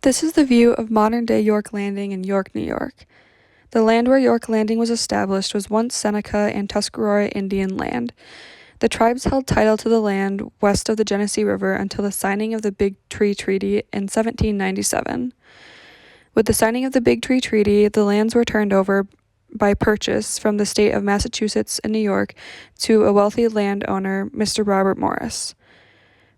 This is the view of modern-day York Landing in York, New York. The land where York Landing was established was once Seneca and Tuscarora Indian land. The tribes held title to the land west of the Genesee River until the signing of the Big Tree Treaty in 1797. With the signing of the Big Tree Treaty, the lands were turned over by purchase from the state of Massachusetts and New York to a wealthy landowner, Mr. Robert Morris.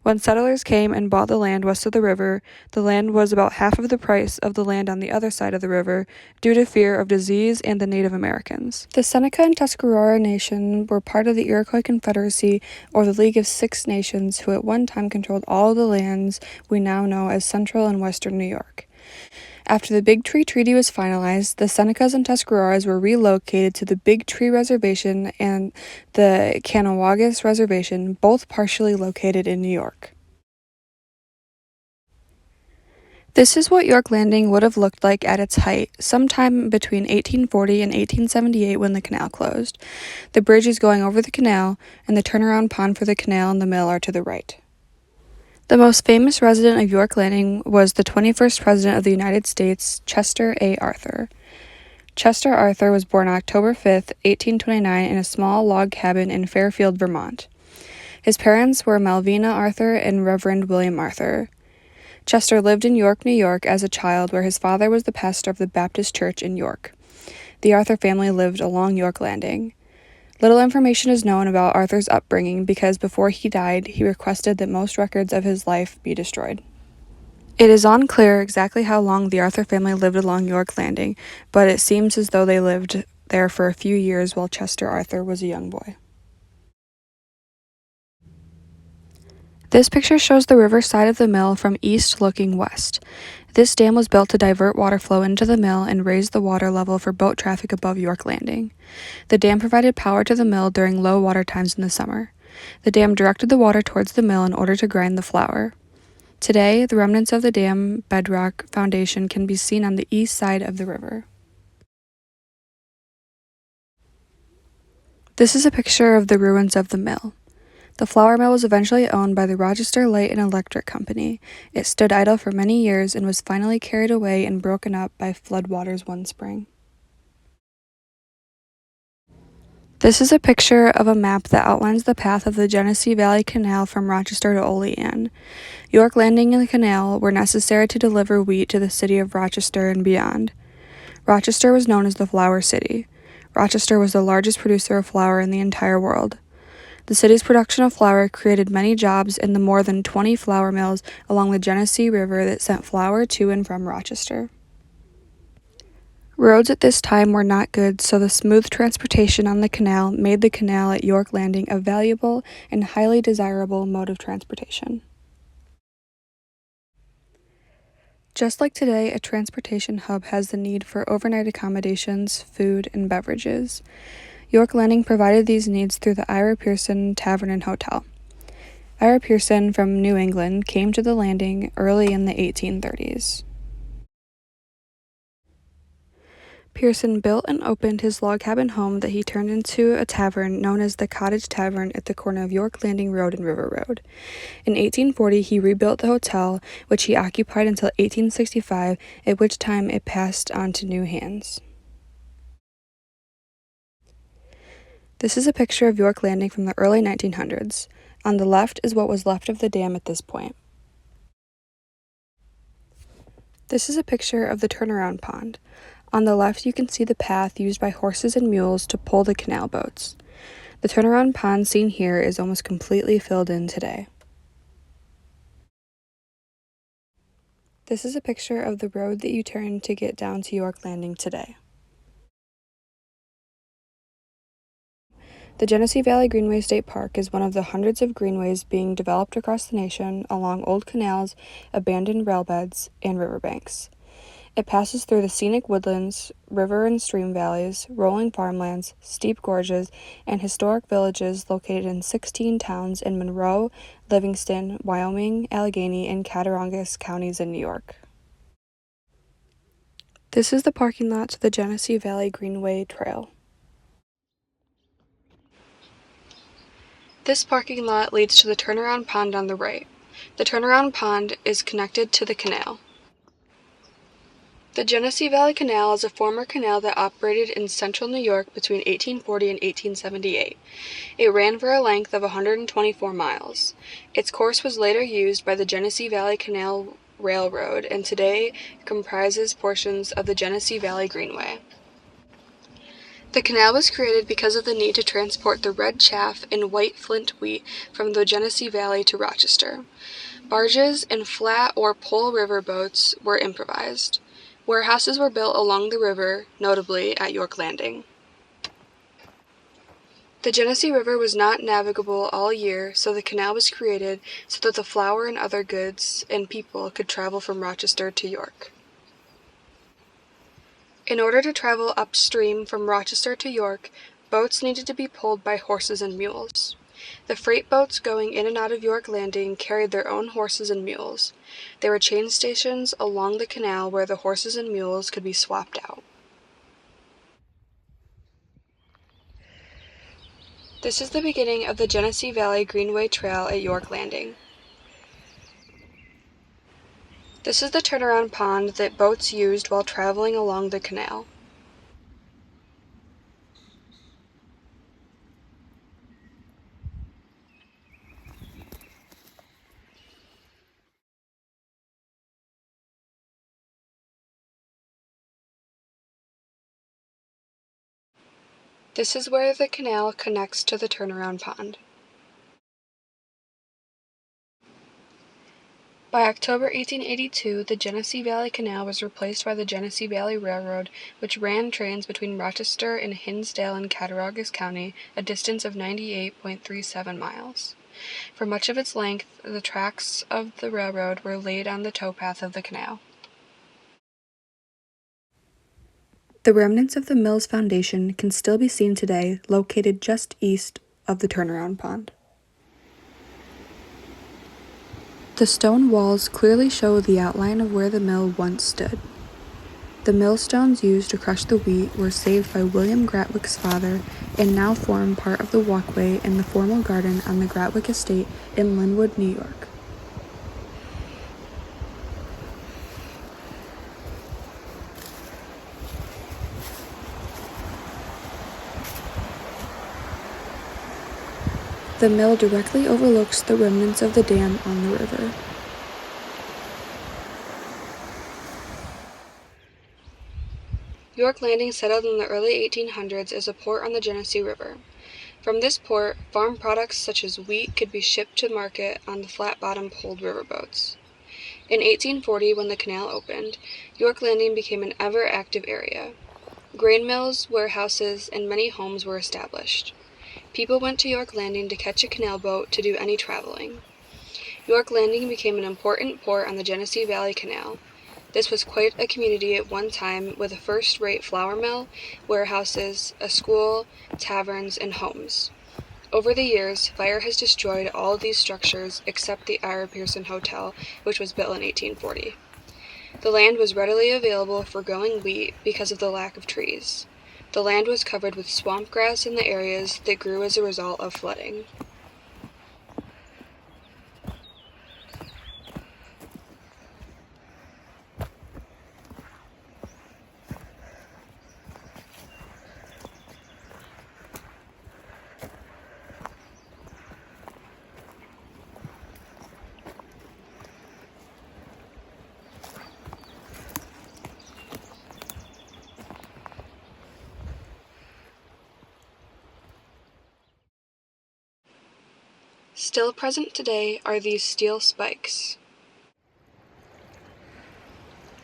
When settlers came and bought the land west of the river, the land was about half of the price of the land on the other side of the river due to fear of disease and the Native Americans. The Seneca and Tuscarora Nation were part of the Iroquois Confederacy, or the League of Six Nations, who at one time controlled all of the lands we now know as central and western New York. After the Big Tree Treaty was finalized, the Senecas and Tuscaroras were relocated to the Big Tree Reservation and the Caughnawagas Reservation, both partially located in New York. This is what York Landing would have looked like at its height, sometime between 1840 and 1878 when the canal closed. The bridge is going over the canal, and the turnaround pond for the canal and the mill are to the right. The most famous resident of York Landing was the 21st President of the United States, Chester A. Arthur. Chester Arthur was born October 5, 1829, in a small log cabin in Fairfield, Vermont. His parents were Malvina Arthur and Reverend William Arthur. Chester lived in York, New York as a child, where his father was the pastor of the Baptist Church in York. The Arthur family lived along York Landing. Little information is known about Arthur's upbringing because before he died, he requested that most records of his life be destroyed. It is unclear exactly how long the Arthur family lived along York Landing, but it seems as though they lived there for a few years while Chester Arthur was a young boy. This picture shows the river side of the mill from east looking west. This dam was built to divert water flow into the mill and raise the water level for boat traffic above York Landing. The dam provided power to the mill during low water times in the summer. The dam directed the water towards the mill in order to grind the flour. Today, the remnants of the dam bedrock foundation can be seen on the east side of the river. This is a picture of the ruins of the mill. The flour mill was eventually owned by the Rochester Light and Electric Company. It stood idle for many years and was finally carried away and broken up by floodwaters one spring. This is a picture of a map that outlines the path of the Genesee Valley Canal from Rochester to Olean. York Landing and the canal were necessary to deliver wheat to the city of Rochester and beyond. Rochester was known as the Flour City. Rochester was the largest producer of flour in the entire world. The city's production of flour created many jobs in the more than 20 flour mills along the Genesee River that sent flour to and from Rochester. Roads at this time were not good, so the smooth transportation on the canal made the canal at York Landing a valuable and highly desirable mode of transportation. Just like today, a transportation hub has the need for overnight accommodations, food, and beverages. York Landing provided these needs through the Ira Pearson Tavern and Hotel. Ira Pearson from New England came to the landing early in the 1830s. Pearson built and opened his log cabin home that he turned into a tavern known as the Cottage Tavern at the corner of York Landing Road and River Road. In 1840, he rebuilt the hotel, which he occupied until 1865, at which time it passed on to new hands. This is a picture of York Landing from the early 1900s. On the left is what was left of the dam at this point. This is a picture of the turnaround pond. On the left, you can see the path used by horses and mules to pull the canal boats. The turnaround pond seen here is almost completely filled in today. This is a picture of the road that you turn to get down to York Landing today. The Genesee Valley Greenway State Park is one of the hundreds of greenways being developed across the nation along old canals, abandoned railbeds, and riverbanks. It passes through the scenic woodlands, river and stream valleys, rolling farmlands, steep gorges, and historic villages located in 16 towns in Monroe, Livingston, Wyoming, Allegheny, and Cattaraugus counties in New York. This is the parking lot to the Genesee Valley Greenway Trail. This parking lot leads to the turnaround pond on the right. The turnaround pond is connected to the canal. The Genesee Valley Canal is a former canal that operated in central New York between 1840 and 1878. It ran for a length of 124 miles. Its course was later used by the Genesee Valley Canal Railroad and today comprises portions of the Genesee Valley Greenway. The canal was created because of the need to transport the red chaff and white flint wheat from the Genesee Valley to Rochester. Barges and flat or pole river boats were improvised. Warehouses were built along the river, notably at York Landing. The Genesee River was not navigable all year, so the canal was created so that the flour and other goods and people could travel from Rochester to York. In order to travel upstream from Rochester to York, boats needed to be pulled by horses and mules. The freight boats going in and out of York Landing carried their own horses and mules. There were chain stations along the canal where the horses and mules could be swapped out. This is the beginning of the Genesee Valley Greenway Trail at York Landing. This is the turnaround pond that boats used while traveling along the canal. This is where the canal connects to the turnaround pond. By October 1882, the Genesee Valley Canal was replaced by the Genesee Valley Railroad, which ran trains between Rochester and Hinsdale in Cattaraugus County, a distance of 98.37 miles. For much of its length, the tracks of the railroad were laid on the towpath of the canal. The remnants of the mill's foundation can still be seen today, located just east of the turnaround pond. The stone walls clearly show the outline of where the mill once stood. The millstones used to crush the wheat were saved by William Gratwick's father and now form part of the walkway in the formal garden on the Gratwick estate in Linwood, New York. The mill directly overlooks the remnants of the dam on the river. York Landing settled in the early 1800s as a port on the Genesee River. From this port, farm products such as wheat could be shipped to market on the flat-bottom poled riverboats. In 1840, when the canal opened, York Landing became an ever-active area. Grain mills, warehouses, and many homes were established. People went to York Landing to catch a canal boat to do any traveling. York Landing became an important port on the Genesee Valley Canal. This was quite a community at one time with a first-rate flour mill, warehouses, a school, taverns, and homes. Over the years, fire has destroyed all of these structures except the Ira Pearson Hotel, which was built in 1840. The land was readily available for growing wheat because of the lack of trees. The land was covered with swamp grass in the areas that grew as a result of flooding. Still present today are these steel spikes.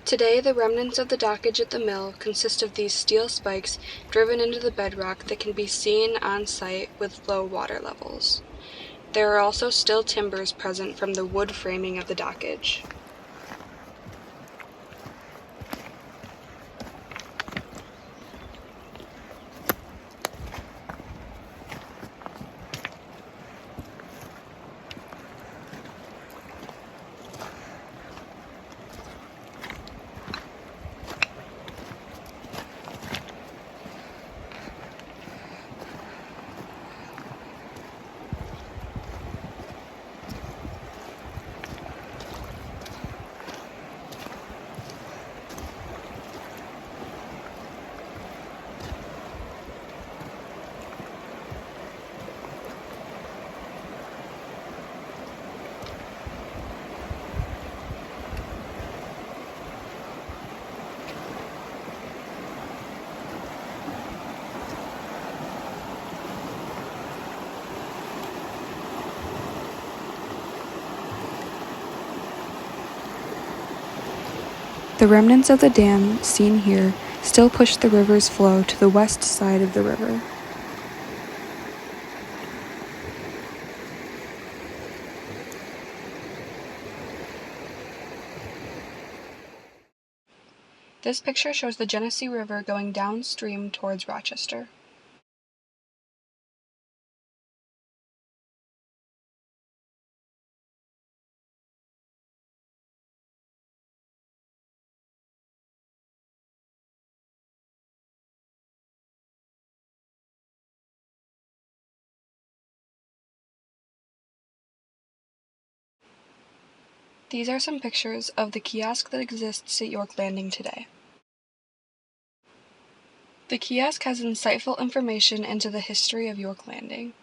Today, the remnants of the dockage at the mill consist of these steel spikes driven into the bedrock that can be seen on site with low water levels. There are also still timbers present from the wood framing of the dockage. The remnants of the dam, seen here, still push the river's flow to the west side of the river. This picture shows the Genesee River going downstream towards Rochester. These are some pictures of the kiosk that exists at York Landing today. The kiosk has insightful information into the history of York Landing.